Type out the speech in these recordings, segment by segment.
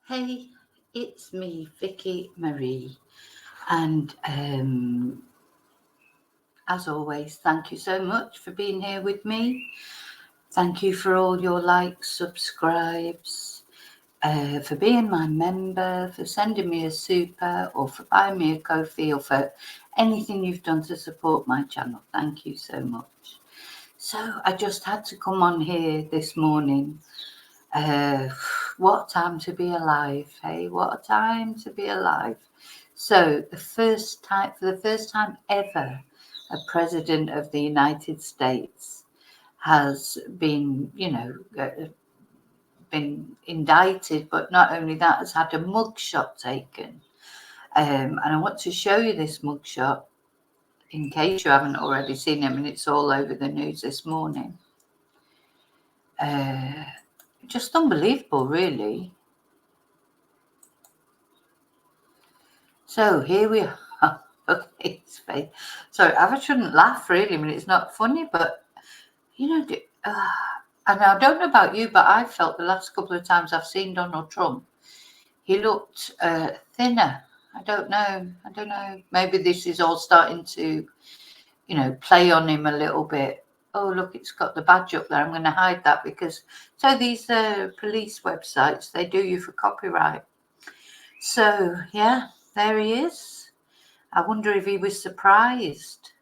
Hey, it's me, Vicki Marie, and as always, thank you so much for being here with me. Thank you for all your likes, subscribes, for being my member, for sending me a super, or for buying me a coffee, or for anything you've done to support my channel. Thank you so much. So I just had to come on here this morning. What a time to be alive, hey? What a time to be alive. So for the first time ever, a president of the United States has been, been indicted, but not only that, has had a mugshot taken. And I want to show you this mugshot in case you haven't already seen him, and it's all over the news this morning. Just unbelievable, really. So here we are. Okay, sorry, I shouldn't laugh really. I mean, it's not funny, but and I don't know about you, but I felt the last couple of times I've seen Donald Trump, he looked thinner. I don't know. Maybe this is all starting to, play on him a little bit. Oh, look, it's got the badge up there. I'm going to hide that because these police websites, they do you for copyright. So yeah, there he is. I wonder if he was surprised.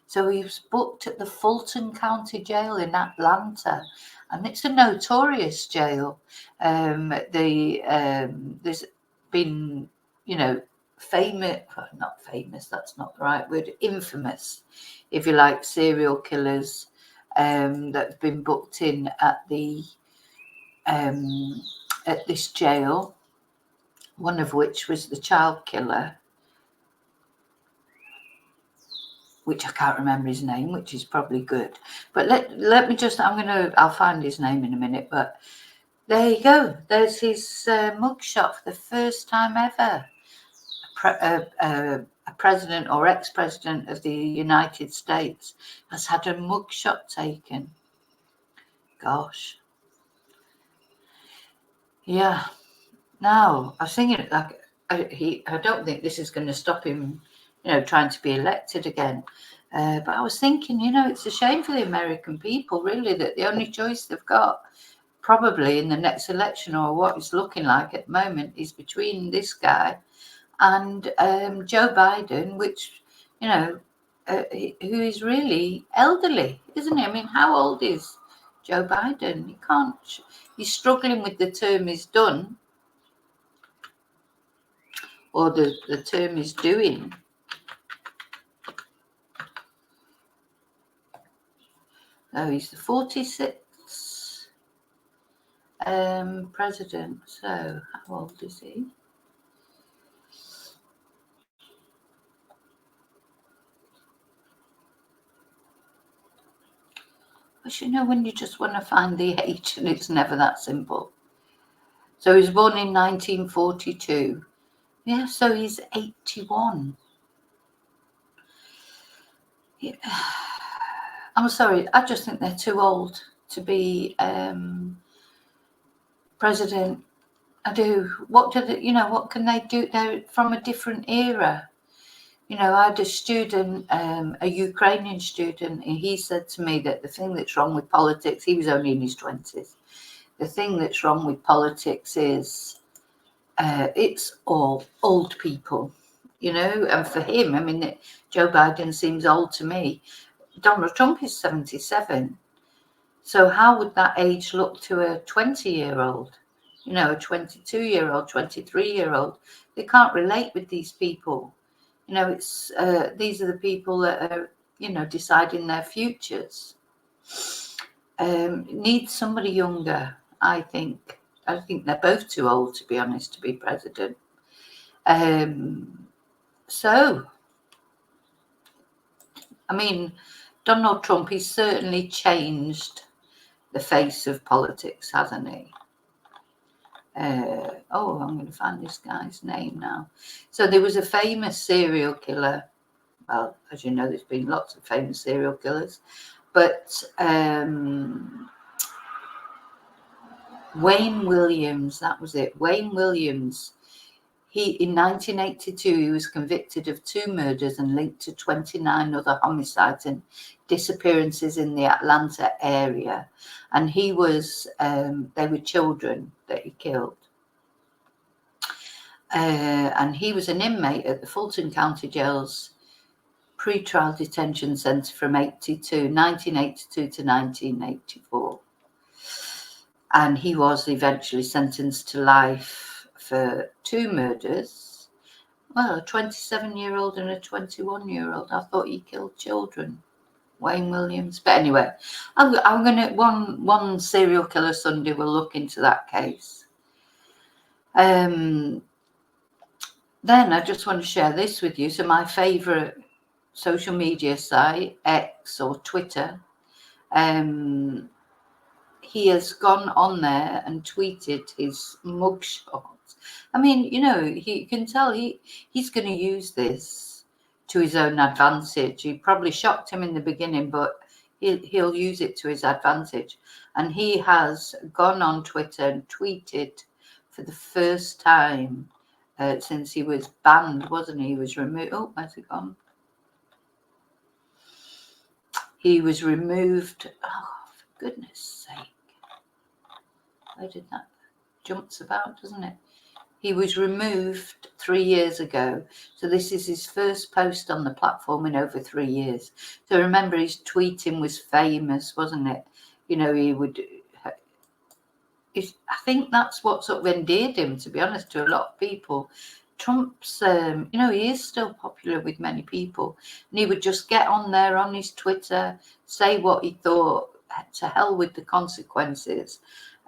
So he was booked at the Fulton County Jail in Atlanta, and it's a notorious jail. There's been, not famous, that's not the right word, infamous, if you like, serial killers that have been booked in at this jail. One of which was the child killer, which I can't remember his name, which is probably good. But let me just, I'll find his name in a minute. But there you go. There's his mugshot for the first time ever. A president or ex-president of the United States has had a mugshot taken. Gosh. Yeah. Now, I was thinking, like, I don't think this is going to stop him, trying to be elected again. But I was thinking, it's a shame for the American people, really, that the only choice they've got probably in the next election, or what it's looking like at the moment, is between this guy and Joe Biden, which, who is really elderly, isn't he? I mean, how old is Joe Biden? He's struggling with the term he's done, or the term he's doing. No, he's the 46th president. So how old is he? But when you just want to find the age, and it's never that simple. So he was born in 1942. Yeah, so he's 81. Yeah. I'm sorry, I just think they're too old to be president. I do. What can they do? They're from a different era. I had a student, a Ukrainian student, and he said to me that the thing that's wrong with politics, he was only in his 20s, the thing that's wrong with politics is it's all old people, and for him, I mean, Joe Biden seems old to me. Donald Trump is 77. So how would that age look to a 20-year-old, a 22-year-old, 23-year-old? They can't relate with these people. It's these are the people that are, deciding their futures. Need somebody younger, I think. I think they're both too old, to be honest, to be president. So, I mean, Donald Trump, he's certainly changed the face of politics, hasn't he? I'm going to find this guy's name now. So there was a famous serial killer. Well, as you know, there's been lots of famous serial killers, but Wayne Williams, that was it. Wayne Williams. In 1982, he was convicted of 2 murders and linked to 29 other homicides and disappearances in the Atlanta area. And he was, they were children that he killed. And he was an inmate at the Fulton County Jail's pretrial detention center from 1982 to 1984. And he was eventually sentenced to life for 2 murders. Well, a 27-year-old and a 21-year-old. I thought he killed children, Wayne Williams. But anyway, I'm going to, one Serial Killer Sunday, we'll look into that case. Then I just want to share this with you. So my favorite social media site, X or Twitter, he has gone on there and tweeted his mugshot. I mean, you know, you can tell he's going to use this to his own advantage. He probably shocked him in the beginning, but he'll use it to his advantage. And he has gone on Twitter and tweeted for the first time since he was banned, wasn't he? He was removed. Oh, where's it gone? He was removed. Oh, for goodness sake. Where did that? Jumps about, doesn't it? He was removed 3 years ago. So this is his first post on the platform in over 3 years. So remember, his tweeting was famous, wasn't it? You know, he would... I think that's what sort of endeared him, to be honest, to a lot of people. Trump's, you know, he is still popular with many people. And he would just get on there on his Twitter, say what he thought, to hell with the consequences.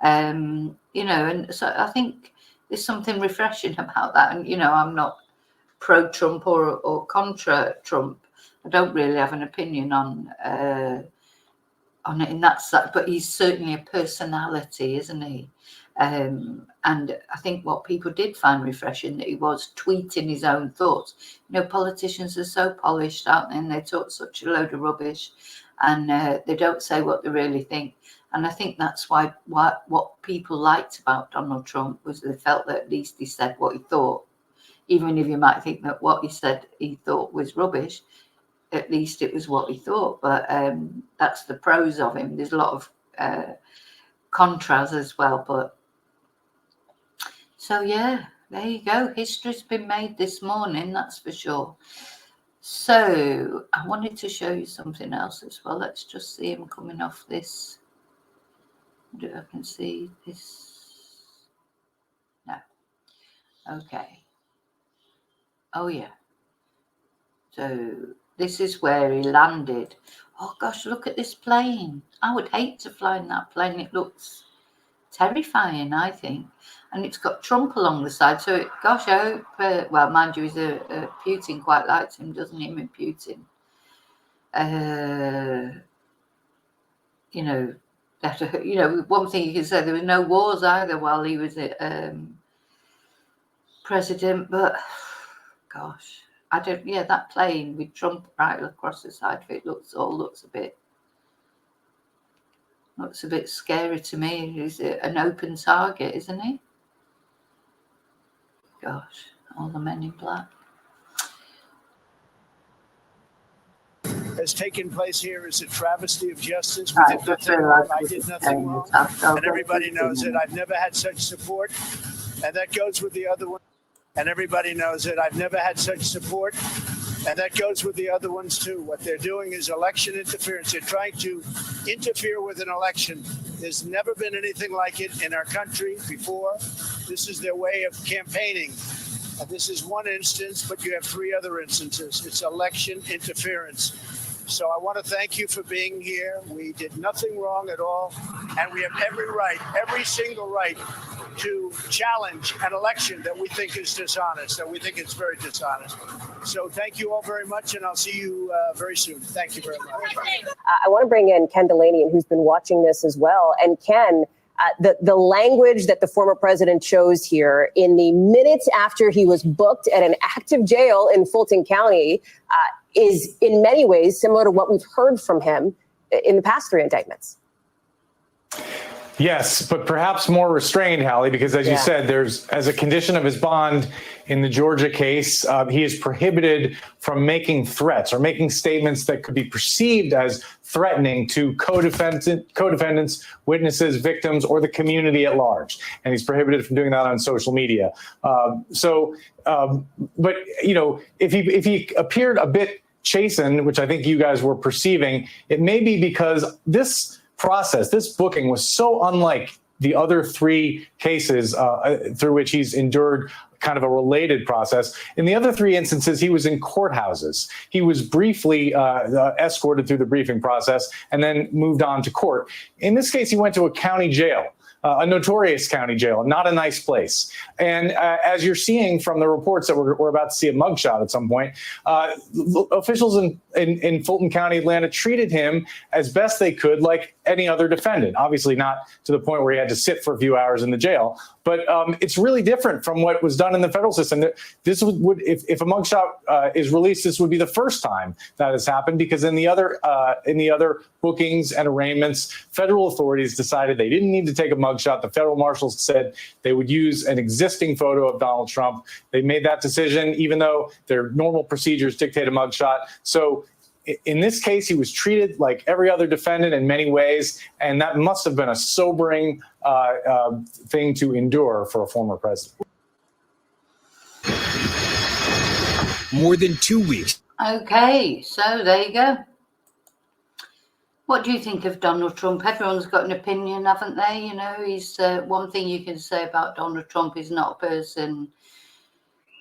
You know, and so I think there's something refreshing about that. And, you know, I'm not pro-Trump or contra-Trump. I don't really have an opinion on it in that side, but he's certainly a personality, isn't he? And I think what people did find refreshing, that he was tweeting his own thoughts. You know, politicians are so polished, aren't they? And they talk such a load of rubbish, and they don't say what they really think. And I think that's why what people liked about Donald Trump was they felt that at least he said what he thought. Even if you might think that what he said he thought was rubbish, at least it was what he thought. But that's the pros of him. There's a lot of contras as well. But so, yeah, there you go. History's been made this morning, that's for sure. So I wanted to show you something else as well. Let's just see him coming off this. I can see this. No. Okay. Oh, yeah. So this is where he landed. Oh, gosh, look at this plane. I would hate to fly in that plane. It looks terrifying, I think. And it's got Trump along the side. So, gosh, I hope, well, mind you, Putin quite likes him, doesn't he, with Putin? You know, that, you know, one thing you can say, there were no wars either while he was president. But, gosh. I don't. Yeah, that plane with Trump right across the side of it looks a bit scary to me. He's an open target, isn't he? Gosh, all the men in black. Has taken place here is a travesty of justice. We did nothing wrong. I did nothing wrong, and everybody knows it. I've never had such support, and that goes with the other one. And everybody knows it. I've never had such support. And that goes with the other ones, too. What they're doing is election interference. They're trying to interfere with an election. There's never been anything like it in our country before. This is their way of campaigning. And this is one instance, but you have 3 other instances. It's election interference. So I want to thank you for being here. We did nothing wrong at all. And we have every right, every single right, to challenge an election that we think is dishonest, that we think is very dishonest. So thank you all very much, and I'll see you very soon. Thank you very much. I want to bring in Kendallanian, who's been watching this as well. And Ken, the language that the former president chose here in the minutes after he was booked at an active jail in Fulton County is in many ways similar to what we've heard from him in the past 3 indictments. Yes, but perhaps more restrained, Hallie, because as you said, as a condition of his bond in the Georgia case, he is prohibited from making threats or making statements that could be perceived as threatening to co-defendants, witnesses, victims, or the community at large. And he's prohibited from doing that on social media. But, if he appeared a bit chastened, which I think you guys were perceiving, it may be because this booking was so unlike the other three cases through which he's endured kind of a related process. In the other three instances, he was in courthouses. He was briefly escorted through the briefing process and then moved on to court. In this case, he went to a county jail. A notorious county jail, not a nice place. And as you're seeing from the reports that we're about to see a mugshot at some point, officials in Fulton County, Atlanta, treated him as best they could like any other defendant. Obviously not to the point where he had to sit for a few hours in the jail, but it's really different from what was done in the federal system. This would if a mugshot is released, this would be the first time that has happened, because in the other bookings and arraignments, federal authorities decided they didn't need to take a mugshot. The federal marshals said they would use an existing photo of Donald Trump. They made that decision, even though their normal procedures dictate a mugshot. So in this case, he was treated like every other defendant in many ways, and that must have been a sobering thing to endure for a former president. More than 2 weeks. Okay, so there you go. What do you think of Donald Trump? Everyone's got an opinion, haven't they? You know, he's one thing you can say about Donald Trump, he's not a person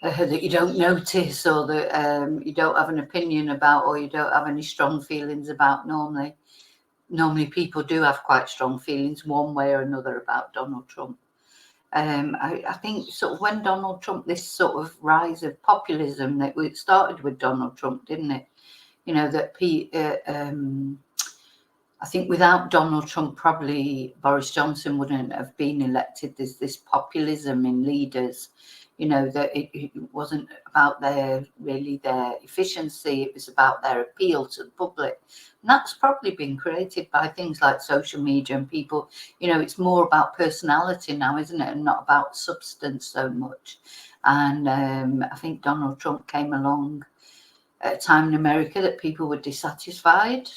that you don't notice or that you don't have an opinion about, or you don't have any strong feelings about. Normally people do have quite strong feelings one way or another about Donald Trump. I think sort of when Donald Trump, this sort of rise of populism, that it started with Donald Trump, didn't it? You know, that I think without Donald Trump, probably Boris Johnson wouldn't have been elected. There's this populism in leaders, you know, that it wasn't about their efficiency. It was about their appeal to the public. And that's probably been created by things like social media and people, you know, it's more about personality now, isn't it? And not about substance so much. And I think Donald Trump came along at a time in America that people were dissatisfied.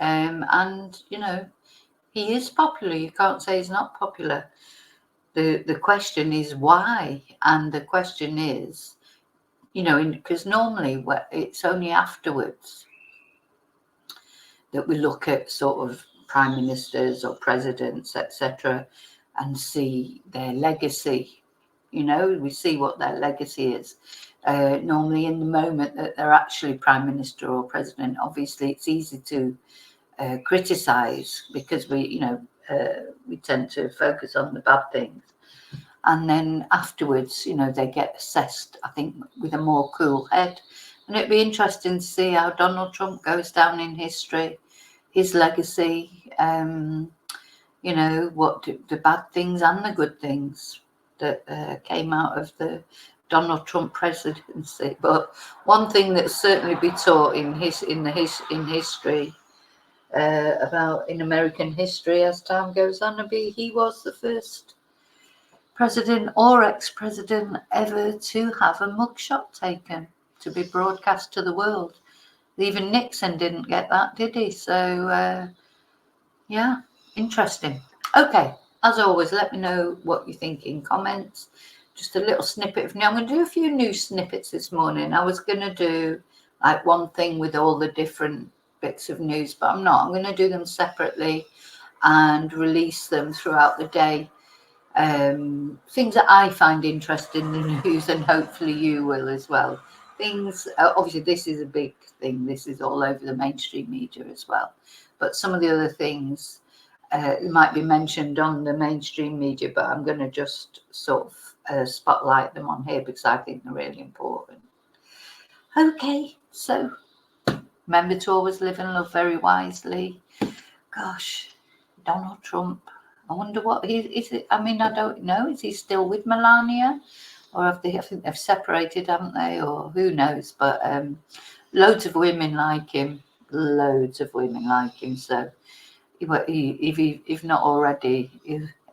And, you know, he is popular. You can't say he's not popular. The question is why? And the question is, you know, because normally it's only afterwards that we look at sort of prime ministers or presidents, etc., and see their legacy. You know, we see what their legacy is. Normally in the moment that they're actually prime minister or president, obviously it's easy to criticize, because we tend to focus on the bad things, and then afterwards, you know, they get assessed, I think, with a more cool head. And it'd be interesting to see how Donald Trump goes down in history, his legacy, you know, what the bad things and the good things that came out of the Donald Trump presidency. But one thing that's certainly be taught in history about in American history as time goes on, he was the first president or ex-president ever to have a mugshot taken to be broadcast to the world. Even Nixon didn't get that, did he? So yeah, interesting. Okay, as always, let me know what you think in comments. Just a little snippet of new. I'm going to do a few new snippets this morning. I was going to do like one thing with all the different bits of news, but I'm not. I'm going to do them separately and release them throughout the day. Things that I find interesting in the news, and hopefully you will as well. Things, obviously this is a big thing. This is all over the mainstream media as well. But some of the other things might be mentioned on the mainstream media, but I'm going to just sort of spotlight them on here because I think they're really important. Okay, so remember to always live and love very wisely. Gosh, Donald Trump. I wonder what is it? I mean, I don't know. Is he still with Melania, or I think they've separated, haven't they? Or who knows? But loads of women like him. Loads of women like him. So if not already,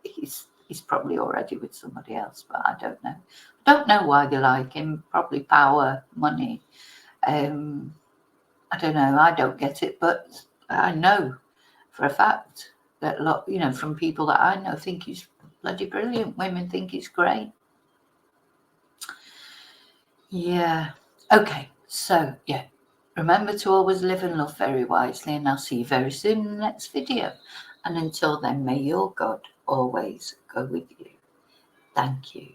he's probably already with somebody else, but I don't know. I don't know why they like him. Probably power, money. I don't know. I don't get it, but I know for a fact that from people that I know, think he's bloody brilliant. Women think he's great. Yeah. Okay. So yeah. Remember to always live and love very wisely, and I'll see you very soon in the next video. And until then, may your God always go with you. Thank you.